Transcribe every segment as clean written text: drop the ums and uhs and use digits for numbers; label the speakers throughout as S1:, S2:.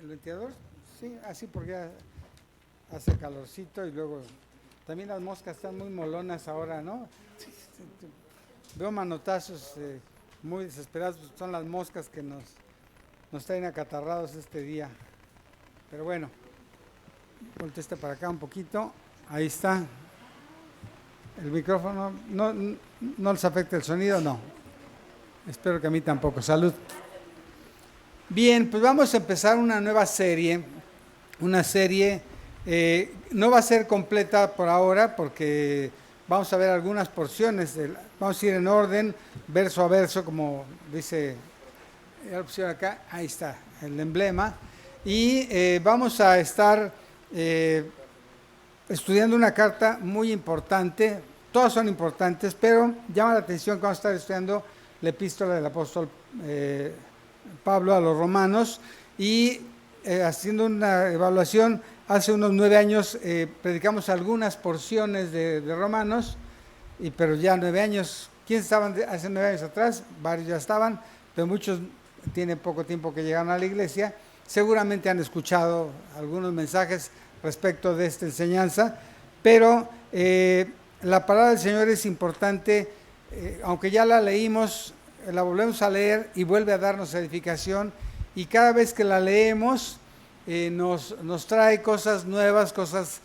S1: El ventilador, sí, así porque ya hace calorcito y luego también las moscas están muy molonas ahora, ¿no? Veo manotazos muy desesperados, pues son las moscas que nos traen acatarrados este día. Pero bueno, voltea este para acá un poquito, ahí está. El micrófono, no les afecta el sonido, no. Espero que a mí tampoco. Salud. Bien, pues vamos a empezar una nueva serie. Una serie, no va a ser completa por ahora porque vamos a ver algunas porciones. Vamos a ir en orden, verso a verso, como dice la opción acá. Ahí está, el emblema. Y vamos a estar estudiando una carta muy importante. Todas son importantes, pero llama la atención que vamos a estar estudiando la epístola del apóstol Pablo a los romanos y haciendo una evaluación, hace unos 9 años predicamos algunas porciones de Romanos, pero ya 9 años, ¿quiénes estaban hace 9 años atrás? Varios ya estaban, pero muchos tienen poco tiempo que llegaron a la iglesia, seguramente han escuchado algunos mensajes respecto de esta enseñanza, pero la palabra del Señor es importante, aunque ya la leímos, la volvemos a leer y vuelve a darnos edificación, y cada vez que la leemos nos trae cosas nuevas, cosas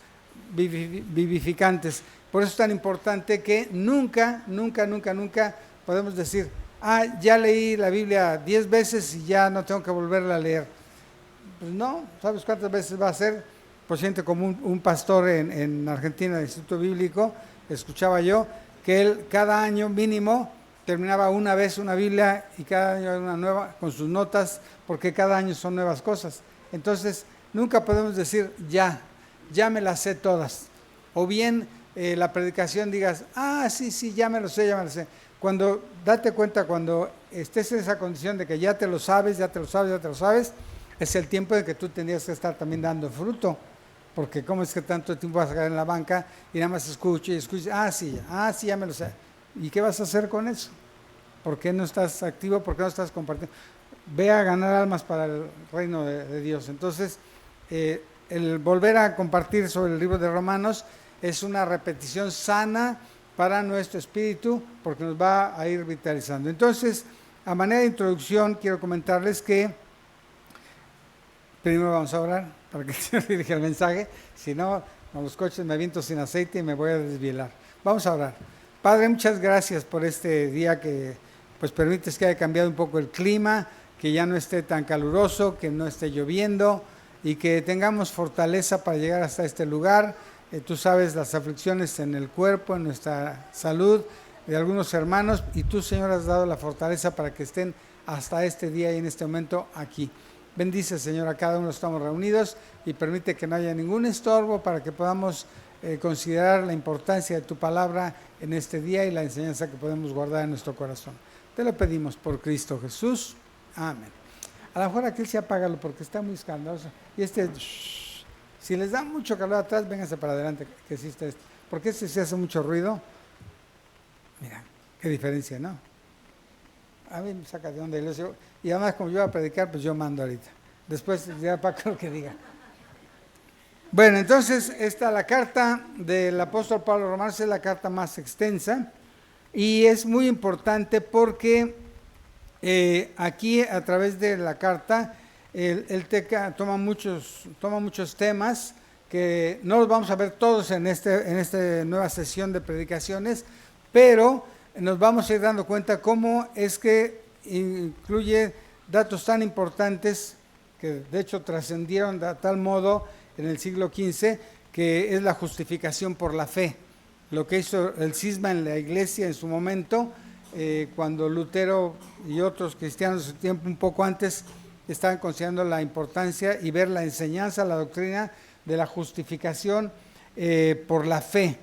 S1: vivificantes. Por eso es tan importante que nunca podemos decir, ya leí la Biblia 10 veces y ya no tengo que volverla a leer. Pues no, ¿sabes cuántas veces va a ser? Por cierto, como un pastor en Argentina, del Instituto Bíblico, escuchaba yo, que él cada año mínimo terminaba una vez una Biblia y cada año una nueva con sus notas, porque cada año son nuevas cosas. Entonces, nunca podemos decir ya me las sé todas. O bien la predicación digas, sí, ya me lo sé. Cuando, date cuenta, cuando estés en esa condición de que ya te lo sabes, es el tiempo de que tú tendrías que estar también dando fruto. Porque cómo es que tanto tiempo vas a quedar en la banca y nada más escuchas, sí, ya me lo sé. ¿Y qué vas a hacer con eso? ¿Por qué no estás activo? ¿Por qué no estás compartiendo? Ve a ganar almas para el reino de Dios. Entonces, el volver a compartir sobre el libro de Romanos es una repetición sana para nuestro espíritu porque nos va a ir vitalizando. Entonces, a manera de introducción, quiero comentarles que primero vamos a orar para que el Señor dirija el mensaje. Si no, con los coches me aviento sin aceite y me voy a desvielar. Vamos a orar. Padre, muchas gracias por este día que pues permites que haya cambiado un poco el clima, que ya no esté tan caluroso, que no esté lloviendo y que tengamos fortaleza para llegar hasta este lugar. Tú sabes las aflicciones en el cuerpo, en nuestra salud de algunos hermanos y tú, Señor, has dado la fortaleza para que estén hasta este día y en este momento aquí. Bendice, Señor, a cada uno estamos reunidos y permite que no haya ningún estorbo para que podamos considerar la importancia de tu palabra en este día y la enseñanza que podemos guardar en nuestro corazón. Te lo pedimos por Cristo Jesús. Amén. A lo mejor aquel sí apágalo porque está muy escandaloso. Y si les da mucho calor atrás, vénganse para adelante, que sí está porque se hace mucho ruido. Mira, qué diferencia, ¿no? A mí me saca de onda. Y además, como yo voy a predicar, pues yo mando ahorita. Después ya Paco lo que diga. Bueno, entonces la carta del apóstol Pablo Romanos es la carta más extensa y es muy importante porque aquí a través de la carta el TECA toma muchos temas que no los vamos a ver todos en esta nueva sesión de predicaciones, pero nos vamos a ir dando cuenta cómo es que incluye datos tan importantes que de hecho trascendieron de tal modo en el siglo XV, que es la justificación por la fe. Lo que hizo el cisma en la iglesia en su momento, cuando Lutero y otros cristianos de su tiempo, un poco antes, estaban considerando la importancia y ver la enseñanza, la doctrina de la justificación por la fe,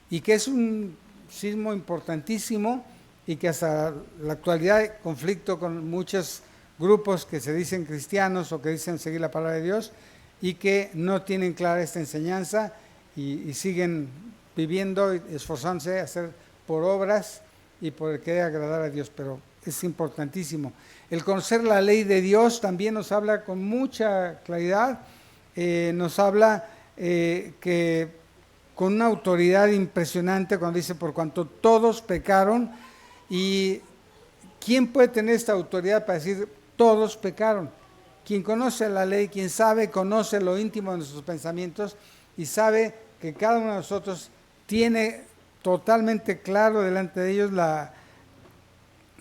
S1: y que es un cisma importantísimo y que hasta la actualidad hay conflicto con muchos grupos que se dicen cristianos o que dicen seguir la palabra de Dios y que no tienen clara esta enseñanza y siguen viviendo y esforzándose a hacer por obras y por querer agradar a Dios. Pero es importantísimo. El conocer la ley de Dios también nos habla con mucha claridad, nos habla que con una autoridad impresionante cuando dice, por cuanto todos pecaron. ¿Y quién puede tener esta autoridad para decir todos pecaron? Quien conoce la ley, quien sabe, conoce lo íntimo de nuestros pensamientos y sabe que cada uno de nosotros tiene totalmente claro delante de ellos la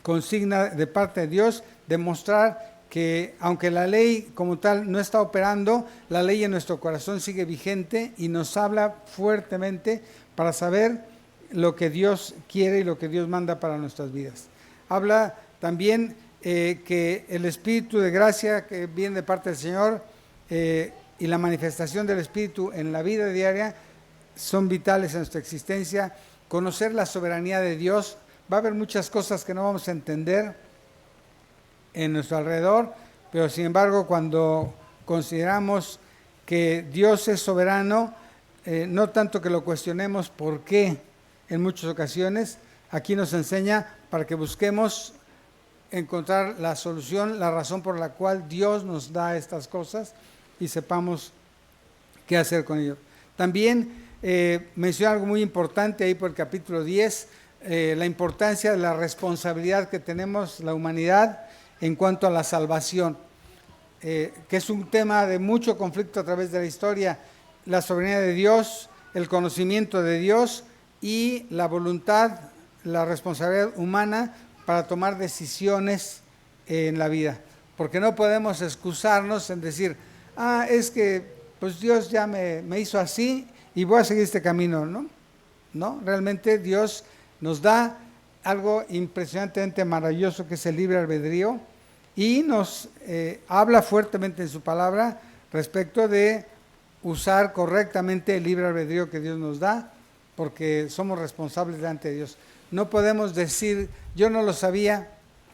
S1: consigna de parte de Dios, demostrar que aunque la ley como tal no está operando, la ley en nuestro corazón sigue vigente y nos habla fuertemente para saber lo que Dios quiere y lo que Dios manda para nuestras vidas. Habla también que el Espíritu de gracia que viene de parte del Señor y la manifestación del Espíritu en la vida diaria son vitales en nuestra existencia. Conocer la soberanía de Dios. Va a haber muchas cosas que no vamos a entender en nuestro alrededor, pero sin embargo cuando consideramos que Dios es soberano, no tanto que lo cuestionemos por qué en muchas ocasiones, aquí nos enseña para que busquemos encontrar la solución, la razón por la cual Dios nos da estas cosas y sepamos qué hacer con ello. También menciona algo muy importante ahí por el capítulo 10, la importancia de la responsabilidad que tenemos la humanidad en cuanto a la salvación, que es un tema de mucho conflicto a través de la historia, la soberanía de Dios, el conocimiento de Dios y la voluntad, la responsabilidad humana para tomar decisiones en la vida, porque no podemos excusarnos en decir, es que pues Dios ya me hizo así y voy a seguir este camino, ¿no? Realmente Dios nos da algo impresionantemente maravilloso que es el libre albedrío y nos habla fuertemente en su palabra respecto de usar correctamente el libre albedrío que Dios nos da, porque somos responsables delante de Dios. No podemos decir, yo no lo sabía.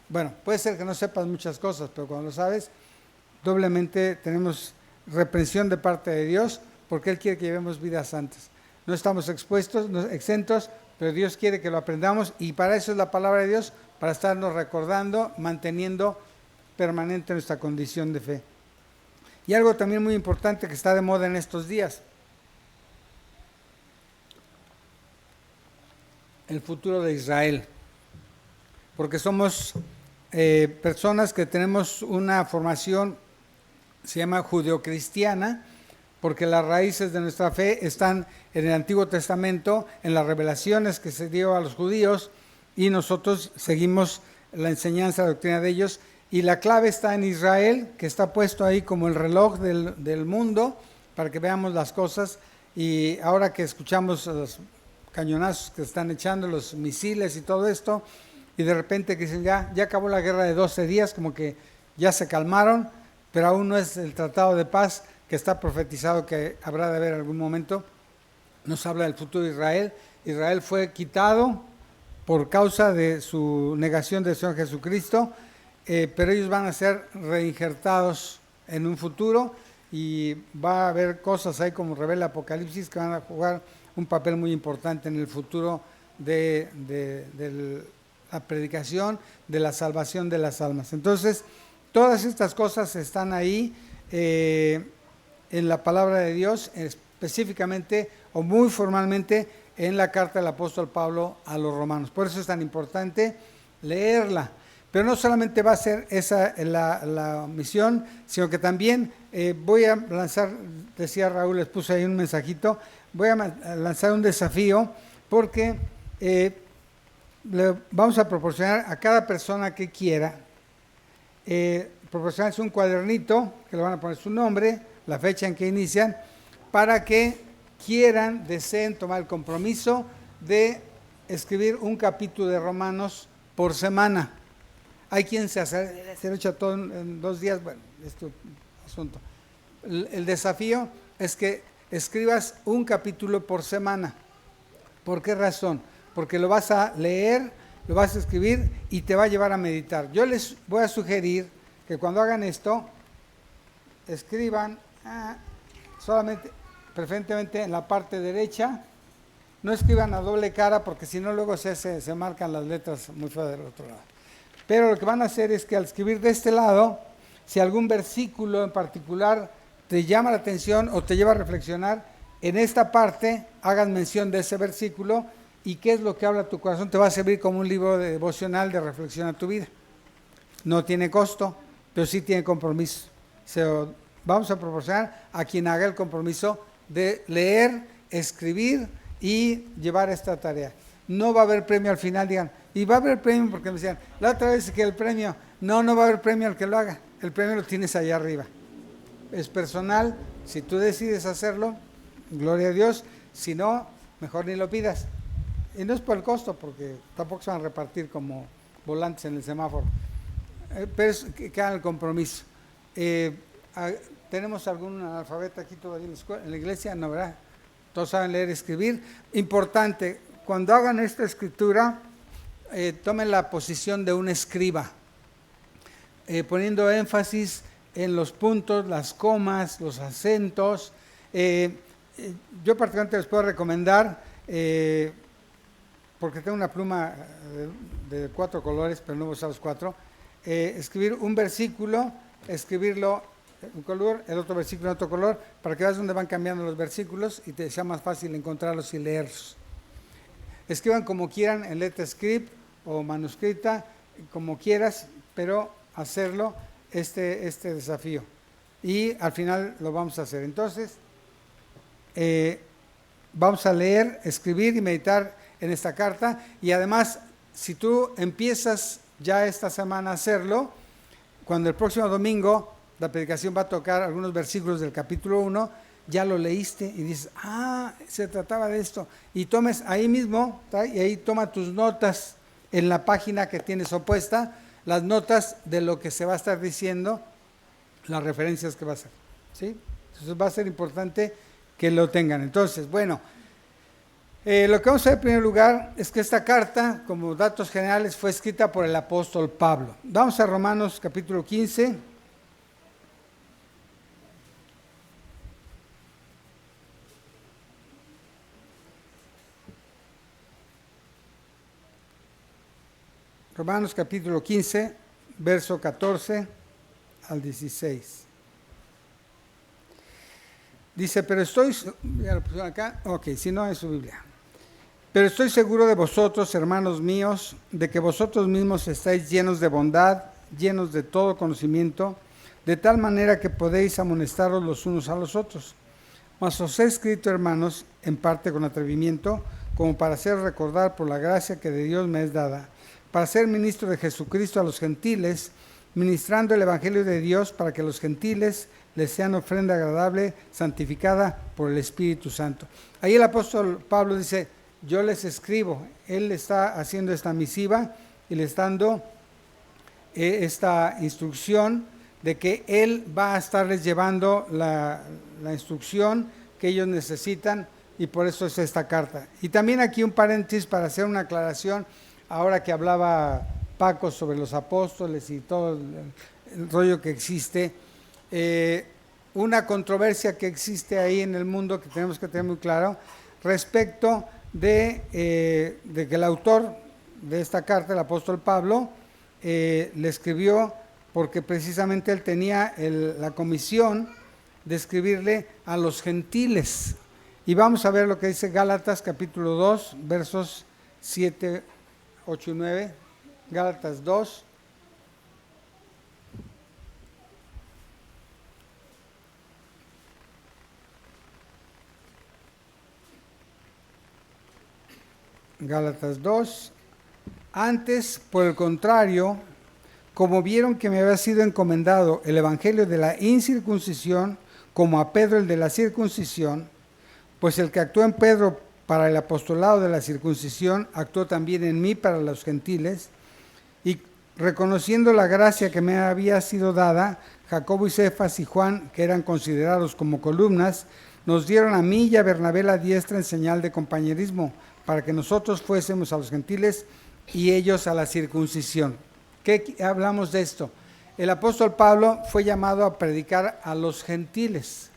S1: Bueno, puede ser que no sepas muchas cosas, pero cuando lo sabes, doblemente tenemos reprensión de parte de Dios, porque Él quiere que llevemos vidas santas. No estamos exentos, pero Dios quiere que lo aprendamos y para eso es la palabra de Dios, para estarnos recordando, manteniendo permanente nuestra condición de fe. Y algo también muy importante que está de moda en estos días, el futuro de Israel, porque somos personas que tenemos una formación, se llama judeocristiana, porque las raíces de nuestra fe están en el Antiguo Testamento, en las revelaciones que se dio a los judíos, y nosotros seguimos la enseñanza, la doctrina de ellos, y la clave está en Israel, que está puesto ahí como el reloj del mundo, para que veamos las cosas, y ahora que escuchamos los cañonazos que están echando, los misiles y todo esto, y de repente que dicen ya acabó la guerra de 12 días, como que ya se calmaron, pero aún no es el tratado de paz que está profetizado que habrá de haber algún momento. Nos habla del futuro de Israel. Israel fue quitado por causa de su negación del Señor Jesucristo, pero ellos van a ser reinjertados en un futuro y va a haber cosas ahí como revela Apocalipsis que van a jugar un papel muy importante en el futuro de la predicación, de la salvación de las almas. Entonces, todas estas cosas están ahí en la palabra de Dios, específicamente o muy formalmente en la carta del apóstol Pablo a los romanos. Por eso es tan importante leerla. Pero no solamente va a ser esa la misión, sino que también voy a lanzar, decía Raúl, les puse ahí un mensajito, voy a lanzar un desafío porque le vamos a proporcionar a cada persona que quiera, proporcionarles un cuadernito que le van a poner su nombre, la fecha en que inician, para que quieran, deseen tomar el compromiso de escribir un capítulo de Romanos por semana. Hay quien se lo echa todo en 2 días, bueno, es tu asunto. El desafío es que escribas un capítulo por semana. ¿Por qué razón? Porque lo vas a leer, lo vas a escribir y te va a llevar a meditar. Yo les voy a sugerir que cuando hagan esto, escriban solamente, preferentemente en la parte derecha, no escriban a doble cara porque si no luego se marcan las letras muy feas del otro lado. Pero lo que van a hacer es que al escribir de este lado, si algún versículo en particular te llama la atención o te lleva a reflexionar, en esta parte hagas mención de ese versículo y qué es lo que habla tu corazón. Te va a servir como un libro devocional de reflexión a tu vida. No tiene costo, pero sí tiene compromiso. Vamos a proporcionar a quien haga el compromiso de leer, escribir y llevar esta tarea. No va a haber premio al final, digan, y va a haber premio porque me decían, la otra vez que el premio, no va a haber premio al que lo haga, el premio lo tienes allá arriba. Es personal, si tú decides hacerlo, gloria a Dios, si no, mejor ni lo pidas. Y no es por el costo, porque tampoco se van a repartir como volantes en el semáforo, pero es que hagan el compromiso. ¿Tenemos algún analfabeta aquí todavía en la iglesia? No, ¿verdad? Todos saben leer y escribir. Importante, cuando hagan esta escritura, tomen la posición de un escriba, poniendo énfasis en los puntos, las comas, los acentos. Yo particularmente les puedo recomendar, porque tengo una pluma de 4 colores, pero no voy a usar los 4, escribir un versículo, escribirlo un color, el otro versículo en otro color, para que veas dónde van cambiando los versículos y te sea más fácil encontrarlos y leerlos. Escriban como quieran, en letra script o manuscrita, como quieras, pero hacerlo este desafío. Y al final lo vamos a hacer. Entonces, vamos a leer, escribir y meditar en esta carta. Y además, si tú empiezas ya esta semana a hacerlo, cuando el próximo domingo la predicación va a tocar algunos versículos del capítulo 1, ya lo leíste y dices, se trataba de esto. Y tomes ahí mismo, y ahí toma tus notas en la página que tienes opuesta, las notas de lo que se va a estar diciendo, las referencias que va a hacer, ¿sí? Entonces va a ser importante que lo tengan. Entonces, bueno, lo que vamos a hacer en primer lugar es que esta carta, como datos generales, fue escrita por el apóstol Pablo. Vamos a Romanos capítulo 15. Romanos capítulo 15, verso 14 al 16. Dice, pero estoy, ya lo pusieron acá, ok, si no es su Biblia. Pero estoy seguro de vosotros, hermanos míos, de que vosotros mismos estáis llenos de bondad, llenos de todo conocimiento, de tal manera que podéis amonestaros los unos a los otros. Mas os he escrito, hermanos, en parte con atrevimiento, como para hacer recordar por la gracia que de Dios me es dada, para ser ministro de Jesucristo a los gentiles, ministrando el Evangelio de Dios para que los gentiles les sean ofrenda agradable, santificada por el Espíritu Santo. Ahí el apóstol Pablo dice, yo les escribo, él está haciendo esta misiva y le está dando esta instrucción de que él va a estarles llevando la instrucción que ellos necesitan y por eso es esta carta. Y también aquí un paréntesis para hacer una aclaración. Ahora que hablaba Paco sobre los apóstoles y todo el rollo que existe, una controversia que existe ahí en el mundo que tenemos que tener muy claro respecto de que el autor de esta carta, el apóstol Pablo, le escribió porque precisamente él tenía la comisión de escribirle a los gentiles. Y vamos a ver lo que dice Gálatas capítulo 2, versos 7, 8 y 9, Gálatas 2. Gálatas 2. Antes, por el contrario, como vieron que me había sido encomendado el evangelio de la incircuncisión, como a Pedro el de la circuncisión, pues el que actuó en Pedro para el apostolado de la circuncisión, actuó también en mí para los gentiles, y reconociendo la gracia que me había sido dada, Jacobo y Cefas y Juan, que eran considerados como columnas, nos dieron a mí y a Bernabé la diestra en señal de compañerismo, para que nosotros fuésemos a los gentiles y ellos a la circuncisión. ¿Qué hablamos de esto? El apóstol Pablo fue llamado a predicar a los gentiles.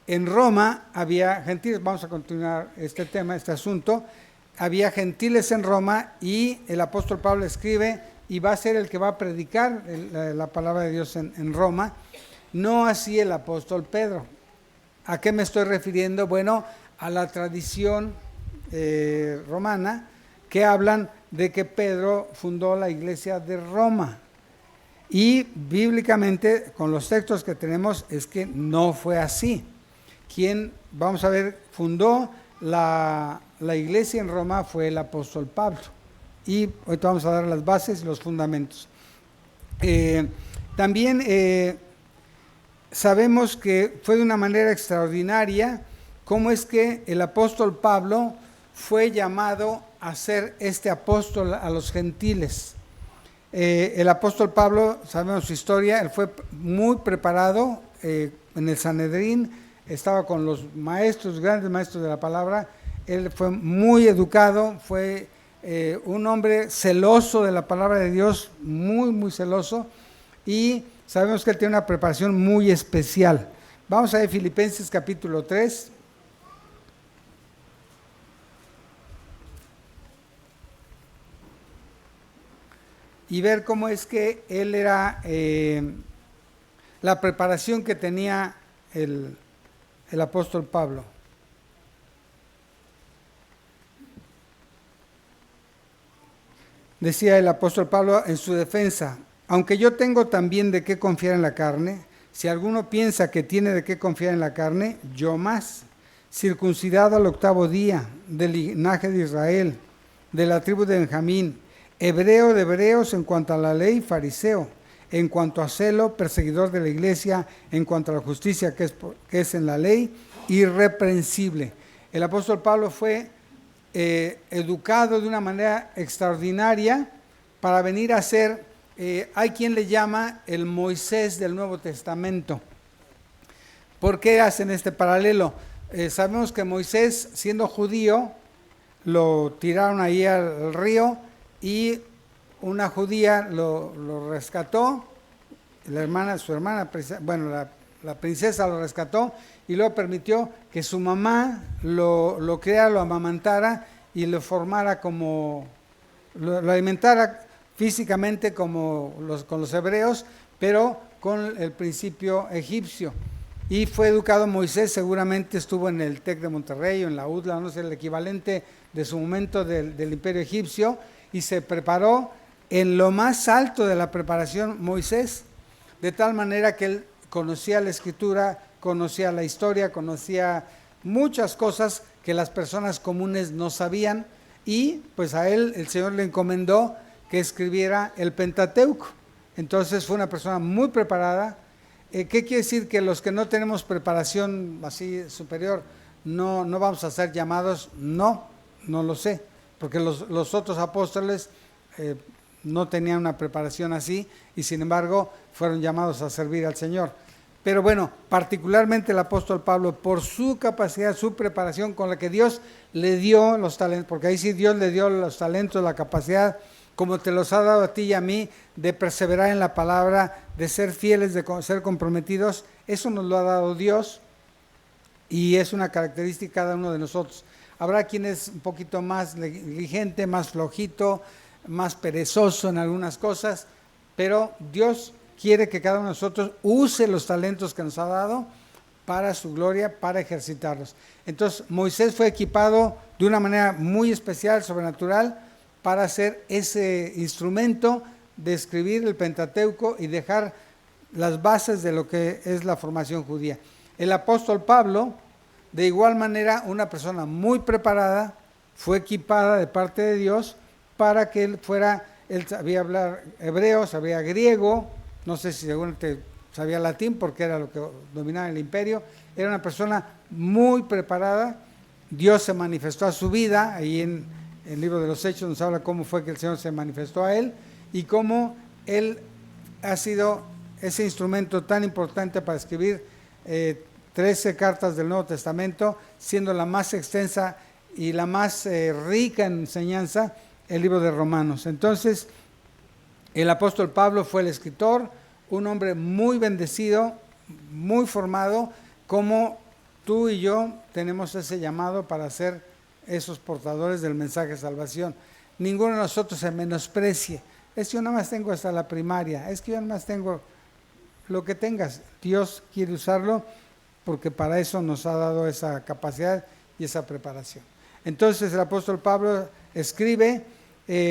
S1: En Roma había gentiles, vamos a continuar este tema, este asunto, había gentiles en Roma y el apóstol Pablo escribe y va a ser el que va a predicar la palabra de Dios en Roma. No así el apóstol Pedro. ¿A qué me estoy refiriendo? Bueno, a la tradición romana, que hablan de que Pedro fundó la iglesia de Roma. Y bíblicamente, con los textos que tenemos, es que no fue así. Quien, vamos a ver, fundó la iglesia en Roma fue el apóstol Pablo. Y ahorita vamos a dar las bases y los fundamentos. También sabemos que fue de una manera extraordinaria cómo es que el apóstol Pablo fue llamado a ser este apóstol a los gentiles. El apóstol Pablo, sabemos su historia, él fue muy preparado en el Sanedrín, estaba con los maestros, grandes maestros de la palabra, él fue muy educado, fue un hombre celoso de la palabra de Dios, muy, muy celoso, y sabemos que él tiene una preparación muy especial. Vamos a ver Filipenses capítulo 3. Y ver cómo es que él era, la preparación que tenía el apóstol Pablo. Decía el apóstol Pablo en su defensa: aunque yo tengo también de qué confiar en la carne, si alguno piensa que tiene de qué confiar en la carne, yo más, circuncidado al 8º día, del linaje de Israel, de la tribu de Benjamín, hebreo de hebreos en cuanto a la ley, fariseo, en cuanto a celo, perseguidor de la iglesia, en cuanto a la justicia que es en la ley, irreprensible. El apóstol Pablo fue educado de una manera extraordinaria para venir a ser, hay quien le llama el Moisés del Nuevo Testamento. ¿Por qué hacen este paralelo? Sabemos que Moisés, siendo judío, lo tiraron ahí al río, y una judía lo rescató, su hermana, bueno, la princesa lo rescató y luego permitió que su mamá lo criara, lo amamantara y lo formara lo alimentara físicamente como con los hebreos, pero con el principio egipcio. Y fue educado Moisés, seguramente estuvo en el TEC de Monterrey o en la UDLA, no sé, el equivalente de su momento del imperio egipcio, y se preparó en lo más alto de la preparación Moisés, de tal manera que él conocía la escritura, conocía la historia, conocía muchas cosas que las personas comunes no sabían, y pues a él el Señor le encomendó que escribiera el Pentateuco. Entonces fue una persona muy preparada. ¿Qué quiere decir? Que los que no tenemos preparación así superior no vamos a ser llamados. No lo sé, porque los otros apóstoles no tenían una preparación así y sin embargo fueron llamados a servir al Señor. Pero bueno, particularmente el apóstol Pablo, por su capacidad, su preparación con la que Dios le dio los talentos, porque ahí sí Dios le dio los talentos, la capacidad, como te los ha dado a ti y a mí, de perseverar en la palabra, de ser fieles, de ser comprometidos. Eso nos lo ha dado Dios y es una característica de cada uno de nosotros. Habrá quien es un poquito más negligente, más flojito, más perezoso en algunas cosas, pero Dios quiere que cada uno de nosotros use los talentos que nos ha dado para su gloria, para ejercitarlos. Entonces Moisés fue equipado de una manera muy especial, sobrenatural, para hacer ese instrumento de escribir el Pentateuco y dejar las bases de lo que es la formación judía. El apóstol Pablo, de igual manera, una persona muy preparada, fue equipada de parte de Dios para que él sabía hablar hebreo, sabía griego, no sé si seguramente sabía latín porque era lo que dominaba el imperio. Era una persona muy preparada. Dios se manifestó a su vida, ahí en el libro de los Hechos nos habla cómo fue que el Señor se manifestó a él y cómo él ha sido ese instrumento tan importante para escribir 13 cartas del Nuevo Testamento, siendo la más extensa y la más rica en enseñanza el libro de Romanos. Entonces, el apóstol Pablo fue el escritor, un hombre muy bendecido, muy formado, como tú y yo tenemos ese llamado para ser esos portadores del mensaje de salvación. Ninguno de nosotros se menosprecie. Es que yo nada más tengo hasta la primaria, es que yo nada más tengo lo que tengas. Dios quiere usarlo porque para eso nos ha dado esa capacidad y esa preparación. Entonces el apóstol Pablo escribe,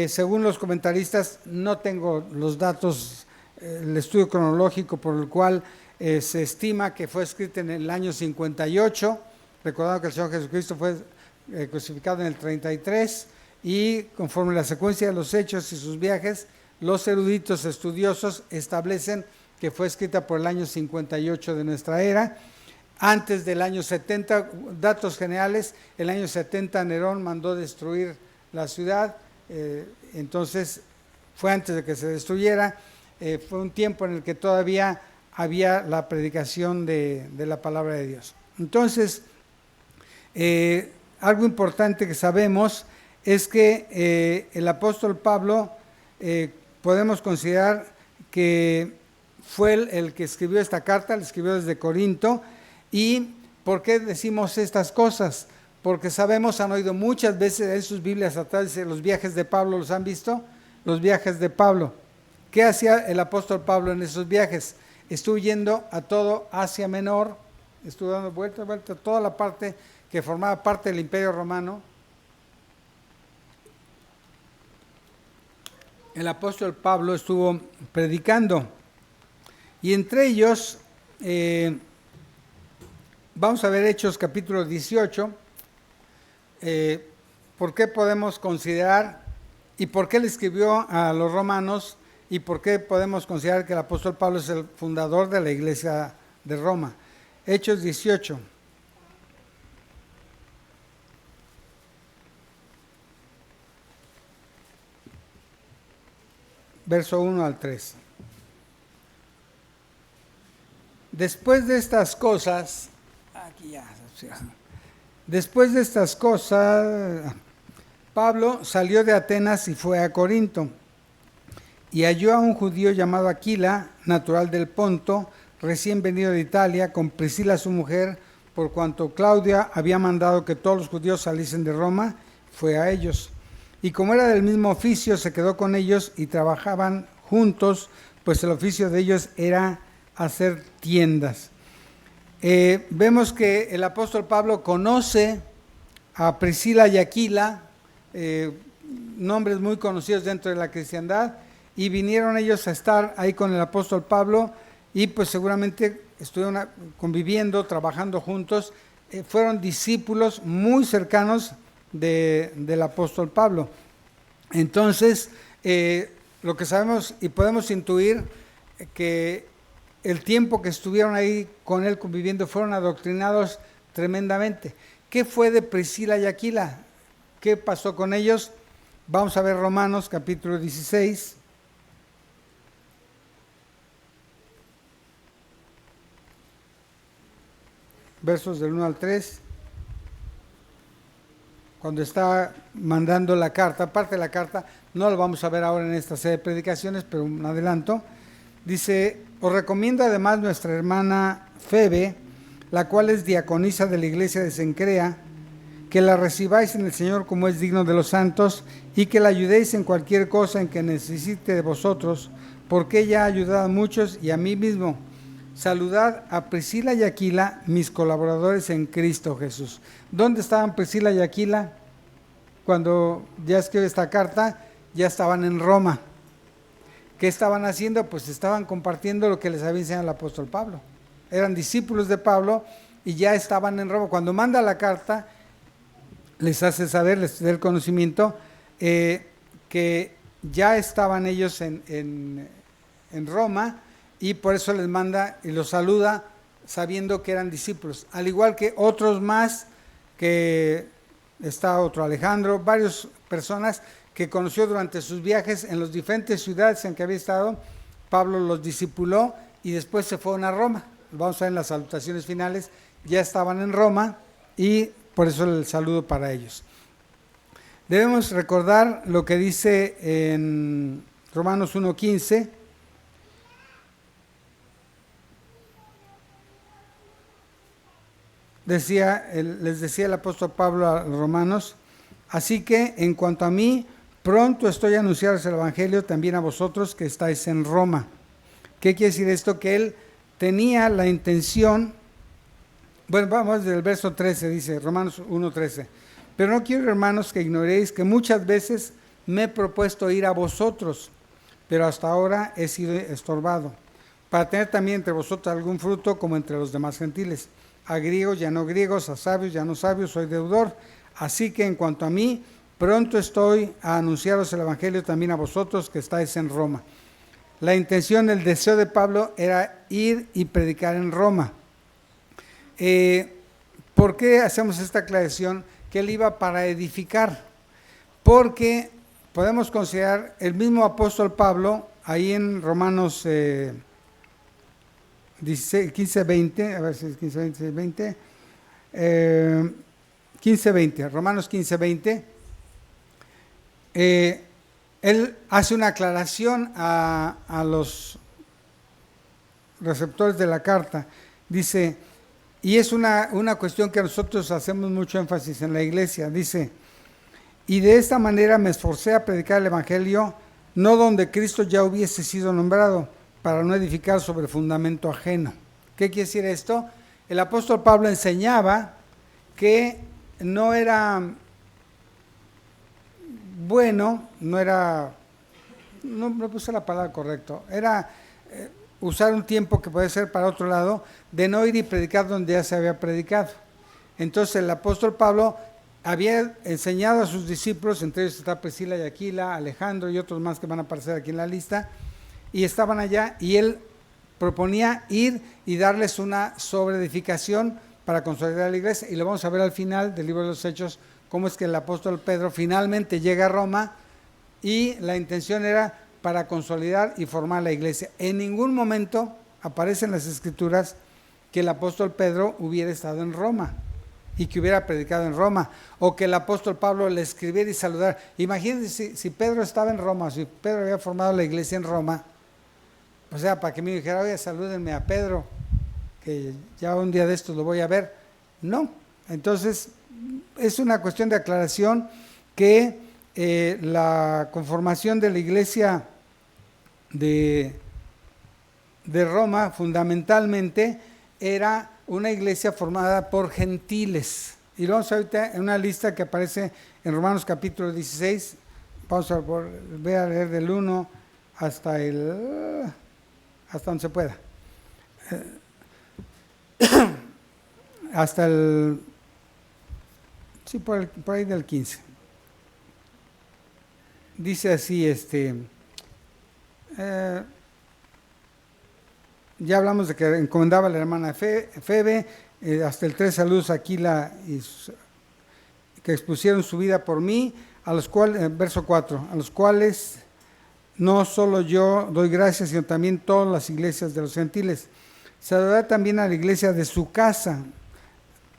S1: según los comentaristas, no tengo los datos, el estudio cronológico por el cual se estima que fue escrito en el año 58, recordando que el Señor Jesucristo fue crucificado en el 33, y conforme la secuencia de los hechos y sus viajes, los eruditos estudiosos establecen que fue escrita por el año 58 de nuestra era. Antes del año 70, datos generales, el año 70 Nerón mandó destruir la ciudad, entonces fue antes de que se destruyera, fue un tiempo en el que todavía había la predicación de la palabra de Dios. Entonces, algo importante que sabemos es que el apóstol Pablo podemos considerar que fue el que escribió esta carta, la escribió desde Corinto. ¿Y por qué decimos estas cosas? Porque sabemos, han oído muchas veces en sus Biblias atrás de los viajes de Pablo, ¿los han visto? Los viajes de Pablo. ¿Qué hacía el apóstol Pablo en esos viajes? Estuvo yendo a todo Asia Menor, estuvo dando vuelta a toda la parte que formaba parte del Imperio Romano. El apóstol Pablo estuvo predicando, y entre ellos vamos a ver Hechos capítulo 18, por qué podemos considerar y por qué le escribió a los romanos y por qué podemos considerar que el apóstol Pablo es el fundador de la iglesia de Roma. Hechos 18. Verso 1 al 3. Después de estas cosas, Pablo salió de Atenas y fue a Corinto, y halló a un judío llamado Aquila, natural del Ponto, recién venido de Italia, con Priscila su mujer, por cuanto Claudia había mandado que todos los judíos saliesen de Roma, fue a ellos. Y como era del mismo oficio, se quedó con ellos y trabajaban juntos, pues el oficio de ellos era hacer tiendas. Vemos que el apóstol Pablo conoce a Priscila y Aquila, nombres muy conocidos dentro de la cristiandad, y vinieron ellos a estar ahí con el apóstol Pablo, y pues seguramente estuvieron conviviendo, trabajando juntos, fueron discípulos muy cercanos del apóstol Pablo. Entonces, lo que sabemos y podemos intuir que el tiempo que estuvieron ahí con él conviviendo fueron adoctrinados tremendamente. ¿Qué fue de Priscila y Aquila? ¿Qué pasó con ellos? Vamos a ver Romanos capítulo 16. Versos del 1 al 3. Cuando está mandando la carta, parte de la carta, no lo vamos a ver ahora en esta serie de predicaciones, pero un adelanto, dice: os recomiendo además nuestra hermana Febe, la cual es diaconisa de la iglesia de Cencrea, que la recibáis en el Señor como es digno de los santos, y que la ayudéis en cualquier cosa en que necesite de vosotros, porque ella ha ayudado a muchos y a mí mismo. Saludad a Priscila y Aquila, mis colaboradores en Cristo Jesús. ¿Dónde estaban Priscila y Aquila? Cuando ya escribe esta carta, ya estaban en Roma. ¿Qué estaban haciendo? Pues estaban compartiendo lo que les había enseñado el apóstol Pablo. Eran discípulos de Pablo y ya estaban en Roma. Cuando manda la carta, les hace saber, les da el conocimiento, que ya estaban ellos en Roma, y por eso les manda y los saluda sabiendo que eran discípulos. Al igual que otros más, que está otro Alejandro, varias personas que conoció durante sus viajes en las diferentes ciudades en que había estado. Pablo los discipuló y después se fueron a Roma. Vamos a ver en las salutaciones finales, ya estaban en Roma y por eso el saludo para ellos. Debemos recordar lo que dice en Romanos 1:15. Les decía el apóstol Pablo a los romanos: así que en cuanto a mí, pronto estoy a anunciaros el Evangelio también a vosotros que estáis en Roma. ¿Qué quiere decir esto? Que él tenía la intención, bueno, vamos del verso 13, dice Romanos 1:13. Pero no quiero, hermanos, que ignoréis que muchas veces me he propuesto ir a vosotros, pero hasta ahora he sido estorbado, para tener también entre vosotros algún fruto como entre los demás gentiles. A griegos ya no griegos, a sabios ya no sabios, soy deudor. Así que en cuanto a mí, pronto estoy a anunciaros el Evangelio también a vosotros que estáis en Roma. La intención, el deseo de Pablo era ir y predicar en Roma. ¿Por qué hacemos esta aclaración? Que él iba para edificar. Porque podemos considerar el mismo apóstol Pablo, ahí en Romanos 15:20, a ver si es 15:20, 15:20, Romanos 15:20, él hace una aclaración a los receptores de la carta. Dice, y es una cuestión que nosotros hacemos mucho énfasis en la iglesia, dice, y de esta manera me esforcé a predicar el Evangelio, no donde Cristo ya hubiese sido nombrado, para no edificar sobre fundamento ajeno. ¿Qué quiere decir esto? El apóstol Pablo enseñaba que no era bueno, no puse la palabra correcta, era usar un tiempo que puede ser para otro lado, de no ir y predicar donde ya se había predicado. Entonces el apóstol Pablo había enseñado a sus discípulos, entre ellos está Priscila y Aquila, Alejandro y otros más que van a aparecer aquí en la lista, y estaban allá, y él proponía ir y darles una sobreedificación para consolidar la iglesia, y lo vamos a ver al final del libro de los Hechos, cómo es que el apóstol Pedro finalmente llega a Roma, y la intención era para consolidar y formar la iglesia. En ningún momento aparece en las Escrituras que el apóstol Pedro hubiera estado en Roma, y que hubiera predicado en Roma, o que el apóstol Pablo le escribiera y saludara. Imagínense si Pedro estaba en Roma, si Pedro había formado la iglesia en Roma, o sea, para que me dijera, oye, salúdenme a Pedro, que ya un día de estos lo voy a ver. No, entonces es una cuestión de aclaración que la conformación de la iglesia de Roma fundamentalmente era una iglesia formada por gentiles. Y lo vamos a ver ahorita en una lista que aparece en Romanos capítulo 16, vamos a volver a leer del 1 hasta donde se pueda. Hasta por ahí del 15. Dice así, ya hablamos de que encomendaba a la hermana Febe, hasta el 3, saludos a Aquila, que expusieron su vida por mí, a los cuales, verso 4, a los cuales no solo yo doy gracias, sino también todas las iglesias de los gentiles. Saludar también a la iglesia de su casa.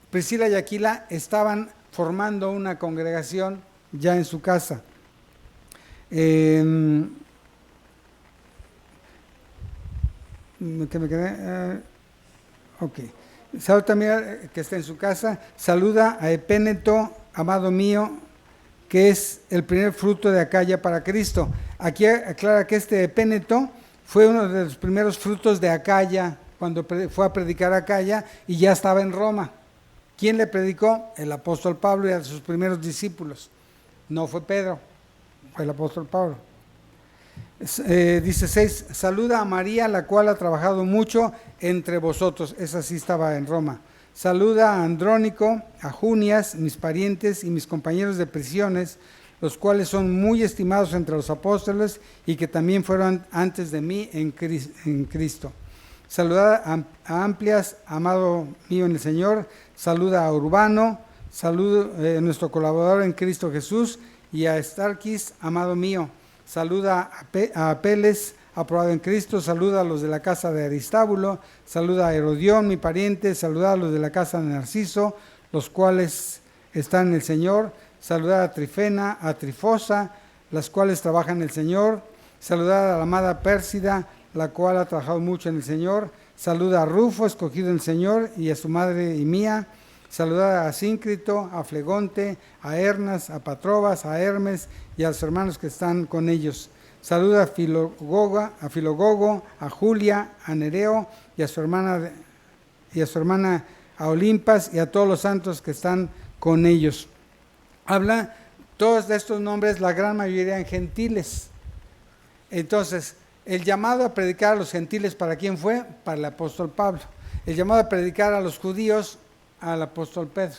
S1: Priscila y Aquila estaban formando una congregación ya en su casa. ¿Qué me quedé? Ok. Saluda también que está en su casa. Saluda a Epéneto, amado mío, que es el primer fruto de Acaya para Cristo. Aquí aclara que este Epéneto fue uno de los primeros frutos de Acaya, cuando fue a predicar a Acaya, y ya estaba en Roma. ¿Quién le predicó? El apóstol Pablo y a sus primeros discípulos. No fue Pedro, fue el apóstol Pablo. Dice 6, saluda a María, la cual ha trabajado mucho entre vosotros. Esa sí estaba en Roma. Saluda a Andrónico, a Junias, mis parientes y mis compañeros de prisiones, los cuales son muy estimados entre los apóstoles y que también fueron antes de mí en Cristo. Saluda a Amplias, amado mío en el Señor. Saluda a Urbano, saluda a nuestro colaborador en Cristo Jesús, y a Estarquis, amado mío. Saluda a Apeles, aprobado en Cristo. Saluda a los de la casa de Aristábulo. Saluda a Herodión, mi pariente. Saluda a los de la casa de Narciso, los cuales están en el Señor. Saluda a Trifena, a Trifosa, las cuales trabajan en el Señor. Saluda a la amada Pérsida, la cual ha trabajado mucho en el Señor. Saluda a Rufo, escogido en el Señor, y a su madre y mía. Saluda a Síncrito, a Flegonte, a Hernas, a Patrobas, a Hermes y a los hermanos que están con ellos. Saluda a Filogogo, a Julia, a Nereo y a su hermana a Olimpas y a todos los santos que están con ellos. Habla todos de estos nombres, la gran mayoría en gentiles. Entonces, el llamado a predicar a los gentiles, ¿para quién fue? Para el apóstol Pablo. El llamado a predicar a los judíos, al apóstol Pedro.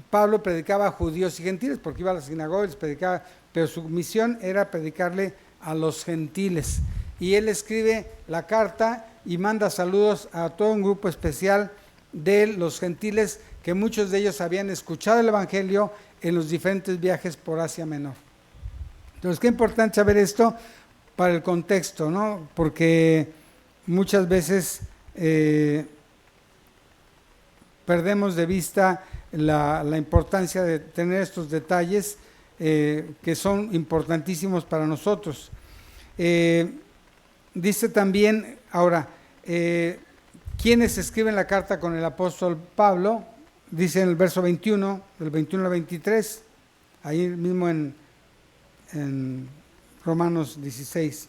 S1: Pablo predicaba a judíos y gentiles porque iba a las sinagogas, predicaba, pero su misión era predicarle a los gentiles. Y él escribe la carta y manda saludos a todo un grupo especial de los gentiles, que muchos de ellos habían escuchado el evangelio en los diferentes viajes por Asia Menor. Entonces, qué importante saber esto para el contexto, ¿no? Porque muchas veces perdemos de vista la importancia de tener estos detalles que son importantísimos para nosotros. Dice también, ahora, ¿quiénes escriben la carta con el apóstol Pablo? Dice en el verso 21, del 21 al 23, ahí mismo en Romanos 16.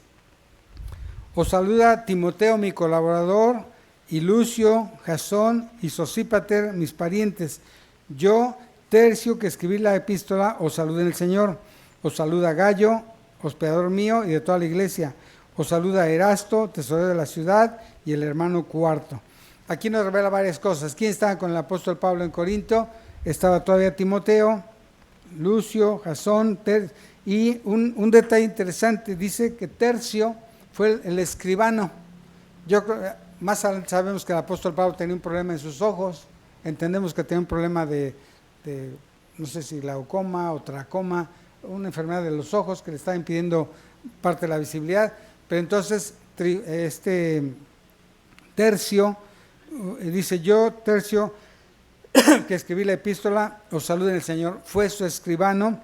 S1: Os saluda Timoteo, mi colaborador, y Lucio, Jasón y Sosípater, mis parientes. Yo, Tercio, que escribí la epístola, os saluda en el Señor. Os saluda Gallo, hospedador mío y de toda la iglesia. Os saluda Erasto, tesorero de la ciudad, y el hermano Cuarto. Aquí nos revela varias cosas. ¿Quién estaba con el apóstol Pablo en Corinto? Estaba todavía Timoteo, Lucio, Jasón, y un detalle interesante, dice que Tercio fue el escribano. Más adelante sabemos que el apóstol Pablo tenía un problema en sus ojos, entendemos que tenía un problema de no sé si glaucoma o tracoma, una enfermedad de los ojos que le estaba impidiendo parte de la visibilidad, pero entonces Tercio, dice yo, Tercio, que escribí la epístola, os saluda el Señor, fue su escribano,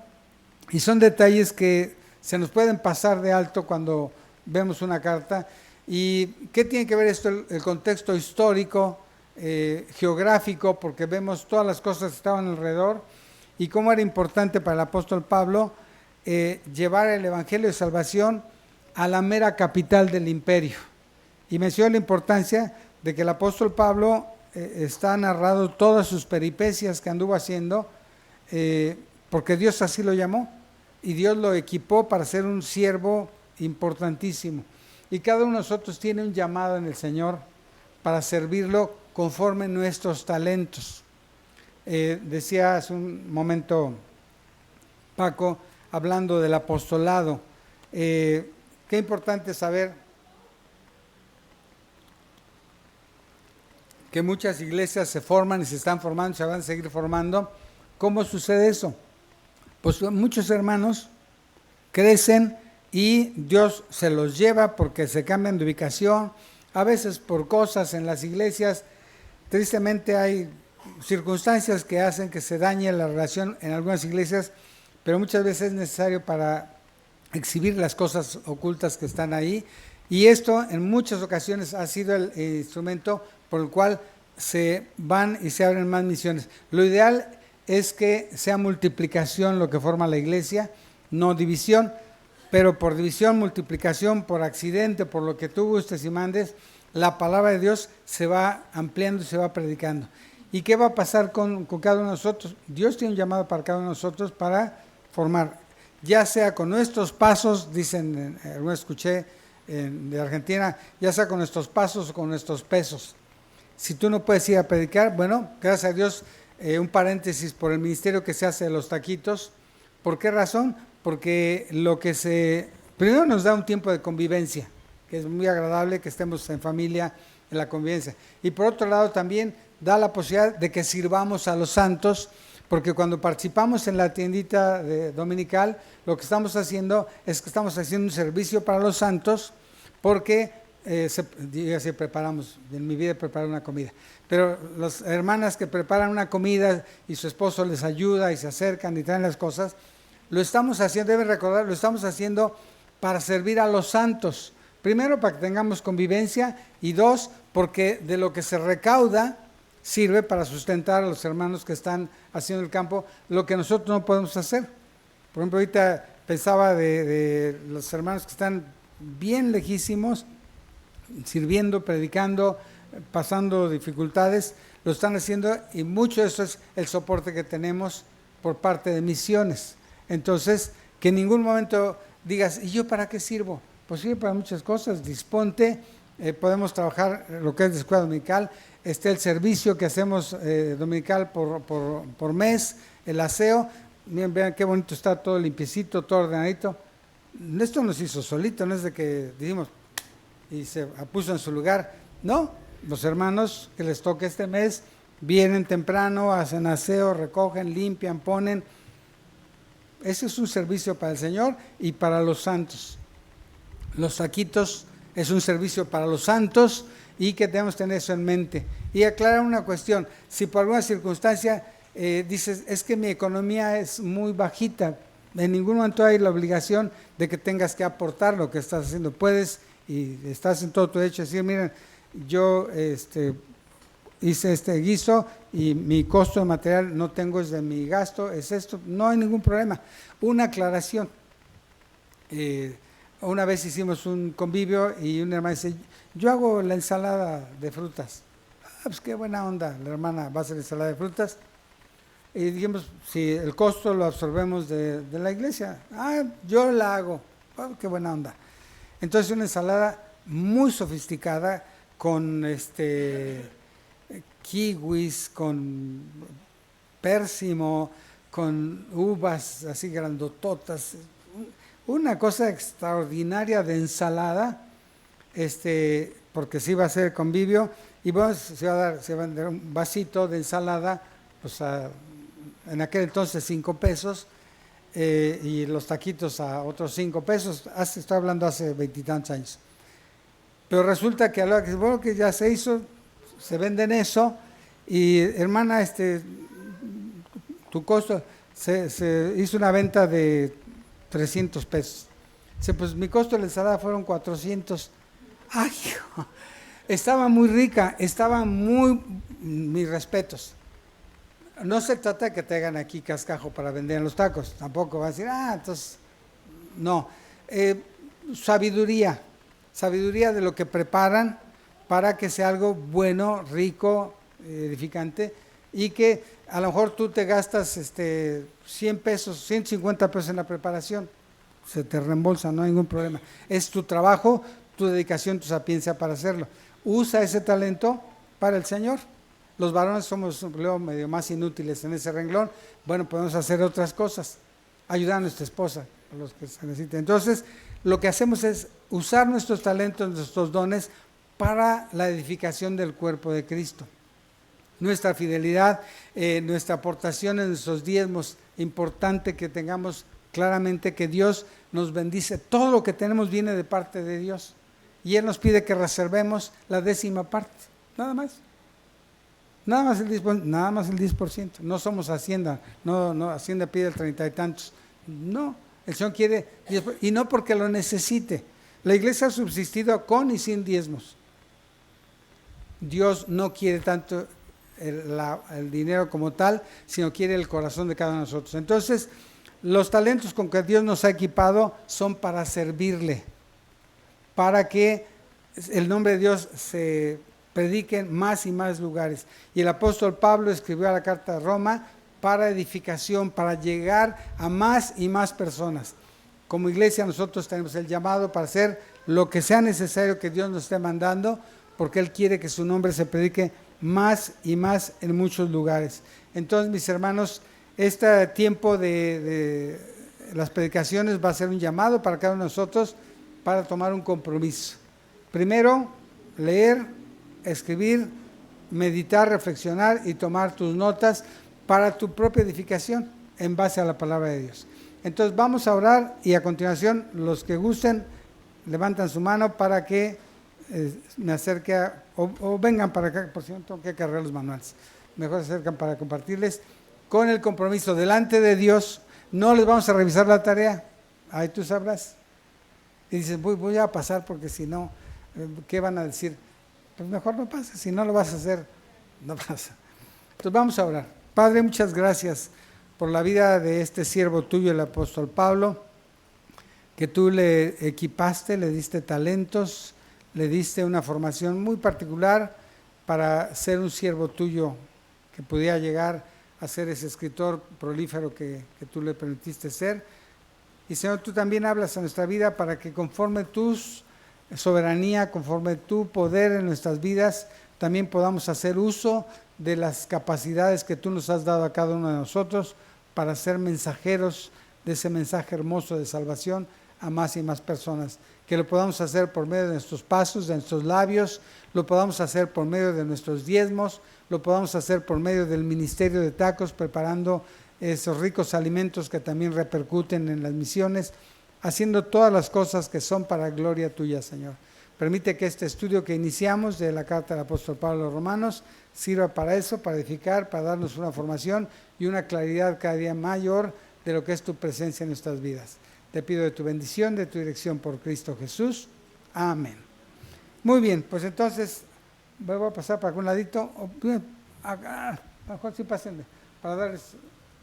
S1: y son detalles que se nos pueden pasar de alto cuando vemos una carta. ¿Y qué tiene que ver esto? El contexto histórico, geográfico, porque vemos todas las cosas que estaban alrededor, y cómo era importante para el apóstol Pablo llevar el evangelio de salvación a la mera capital del imperio. Y menciona la importancia de que el apóstol Pablo está narrado todas sus peripecias que anduvo haciendo, porque Dios así lo llamó, y Dios lo equipó para ser un siervo importantísimo. Y cada uno de nosotros tiene un llamado en el Señor para servirlo conforme nuestros talentos. Decía hace un momento Paco, hablando del apostolado, qué importante saber que muchas iglesias se forman y se están formando, se van a seguir formando. ¿Cómo sucede eso? Pues muchos hermanos crecen y Dios se los lleva porque se cambian de ubicación, a veces por cosas en las iglesias. Tristemente hay circunstancias que hacen que se dañe la relación en algunas iglesias, pero muchas veces es necesario para exhibir las cosas ocultas que están ahí, y esto en muchas ocasiones ha sido el instrumento por el cual se van y se abren más misiones. Lo ideal es que sea multiplicación lo que forma la iglesia, no división, pero por división, multiplicación, por accidente, por lo que tú gustes y mandes, la palabra de Dios se va ampliando y se va predicando. ¿Y qué va a pasar con cada uno de nosotros? Dios tiene un llamado para cada uno de nosotros para formar, ya sea con nuestros pasos, dicen, alguna escuché de Argentina, ya sea con nuestros pasos o con nuestros pesos. Si tú no puedes ir a predicar, bueno, gracias a Dios, un paréntesis por el ministerio que se hace de los taquitos. ¿Por qué razón? Porque primero nos da un tiempo de convivencia, que es muy agradable que estemos en familia, en la convivencia. Y por otro lado también da la posibilidad de que sirvamos a los santos, porque cuando participamos en la tiendita dominical, lo que estamos haciendo es que estamos haciendo un servicio para los santos, porque preparamos, en mi vida preparé una comida, pero las hermanas que preparan una comida y su esposo les ayuda y se acercan y traen las cosas, lo estamos haciendo, deben recordar, lo estamos haciendo para servir a los santos. Primero, para que tengamos convivencia, y dos, porque de lo que se recauda sirve para sustentar a los hermanos que están haciendo el campo, lo que nosotros no podemos hacer. Por ejemplo, ahorita pensaba de los hermanos que están bien lejísimos, sirviendo, predicando, pasando dificultades, lo están haciendo, y mucho de eso es el soporte que tenemos por parte de misiones. Entonces, que en ningún momento digas, ¿y yo para qué sirvo? Pues sirve para muchas cosas, disponte, podemos trabajar lo que es de escuela dominical, el servicio que hacemos dominical por mes, el aseo, miren, vean qué bonito está, todo limpiecito, todo ordenadito. Esto nos hizo solito, no es de que dijimos y se puso en su lugar, no, los hermanos que les toca este mes vienen temprano, hacen aseo, recogen, limpian, ponen. Ese es un servicio para el Señor y para los santos. Los saquitos es un servicio para los santos, y que debemos tener eso en mente. Y aclarar una cuestión, si por alguna circunstancia dices, es que mi economía es muy bajita, en ningún momento hay la obligación de que tengas que aportar lo que estás haciendo. Puedes, y estás en todo tu derecho, decir, miren, yo hice este guiso y mi costo de material no tengo, es de mi gasto, es esto, no hay ningún problema. Una aclaración, una vez hicimos un convivio y una hermana dice, yo hago la ensalada de frutas. Pues qué buena onda, la hermana va a hacer ensalada de frutas. Y dijimos, si el costo lo absorbemos de la iglesia, yo la hago. Qué buena onda. Entonces una ensalada muy sofisticada con kiwis, con pérsimo, con uvas así grandototas, una cosa extraordinaria de ensalada, porque sí va a ser convivio, y se va a dar un vasito de ensalada, pues en aquel entonces 5 pesos, y los taquitos a otros 5 pesos, estoy hablando hace 20 y tantos años. Pero resulta que a la hora que, bueno, que ya se hizo, se venden eso, y hermana, tu costo, se hizo una venta de 300 pesos. Dice, pues mi costo de la ensalada fueron 400. ¡Ay! Estaba muy rica, mis respetos. No se trata de que te hagan aquí cascajo para vender en los tacos, tampoco va a decir, entonces, no. Sabiduría de lo que preparan para que sea algo bueno, rico, edificante, y que a lo mejor tú te gastas 100 pesos, 150 pesos en la preparación, se te reembolsa, no hay ningún problema. Es tu trabajo, tu dedicación, tu sapiencia para hacerlo. Usa ese talento para el Señor. Los varones somos luego medio más inútiles en ese renglón. Bueno, podemos hacer otras cosas, ayudar a nuestra esposa, a los que se necesiten. Entonces, lo que hacemos es usar nuestros talentos, nuestros dones para la edificación del cuerpo de Cristo. Nuestra fidelidad, nuestra aportación en nuestros diezmos, importante que tengamos claramente que Dios nos bendice. Todo lo que tenemos viene de parte de Dios, y Él nos pide que reservemos la 10ª parte, nada más. Nada más el 10%. No somos Hacienda, no Hacienda pide el 30 y tantos. No, el Señor quiere 10%, y no porque lo necesite. La iglesia ha subsistido con y sin diezmos. Dios no quiere tanto el dinero como tal, sino quiere el corazón de cada uno de nosotros. Entonces, los talentos con que Dios nos ha equipado son para servirle, para que el nombre de Dios se predique en más y más lugares. Y el apóstol Pablo escribió la carta de Roma para edificación, para llegar a más y más personas. Como iglesia nosotros tenemos el llamado para hacer lo que sea necesario que Dios nos esté mandando, porque Él quiere que su nombre se predique más y más en muchos lugares. Entonces, mis hermanos, este tiempo de las predicaciones va a ser un llamado para cada uno de nosotros para tomar un compromiso. Primero, leer, escribir, meditar, reflexionar y tomar tus notas para tu propia edificación en base a la palabra de Dios. Entonces vamos a orar, y a continuación los que gusten levantan su mano para que me acerque o vengan para acá, por cierto, tengo que cargar los manuales. Mejor se acercan para compartirles con el compromiso delante de Dios. No les vamos a revisar la tarea, ahí tú sabrás. Y dices, voy a pasar porque si no, ¿qué van a decir? Pues mejor no pases, si no lo vas a hacer no pasa. Entonces vamos a orar. Padre, muchas gracias por la vida de este siervo tuyo, el apóstol Pablo, que tú le equipaste, le diste talentos, le diste una formación muy particular para ser un siervo tuyo que pudiera llegar a ser ese escritor prolífero que tú le permitiste ser. Y Señor, tú también hablas a nuestra vida para que conforme tu soberanía, conforme tu poder en nuestras vidas, también podamos hacer uso de las capacidades que tú nos has dado a cada uno de nosotros para ser mensajeros de ese mensaje hermoso de salvación a más y más personas. Que lo podamos hacer por medio de nuestros pasos, de nuestros labios, lo podamos hacer por medio de nuestros diezmos, lo podamos hacer por medio del ministerio de tacos, preparando esos ricos alimentos que también repercuten en las misiones, haciendo todas las cosas que son para gloria tuya, Señor. Permite que este estudio que iniciamos de la carta del apóstol Pablo a los Romanos sirva para eso, para edificar, para darnos una formación y una claridad cada día mayor de lo que es tu presencia en nuestras vidas. Te pido de tu bendición, de tu dirección por Cristo Jesús. Amén. Muy bien, pues entonces voy a pasar para algún ladito. Mejor sí pasen para darles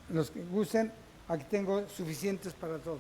S1: los que gusten. Aquí tengo suficientes para todos.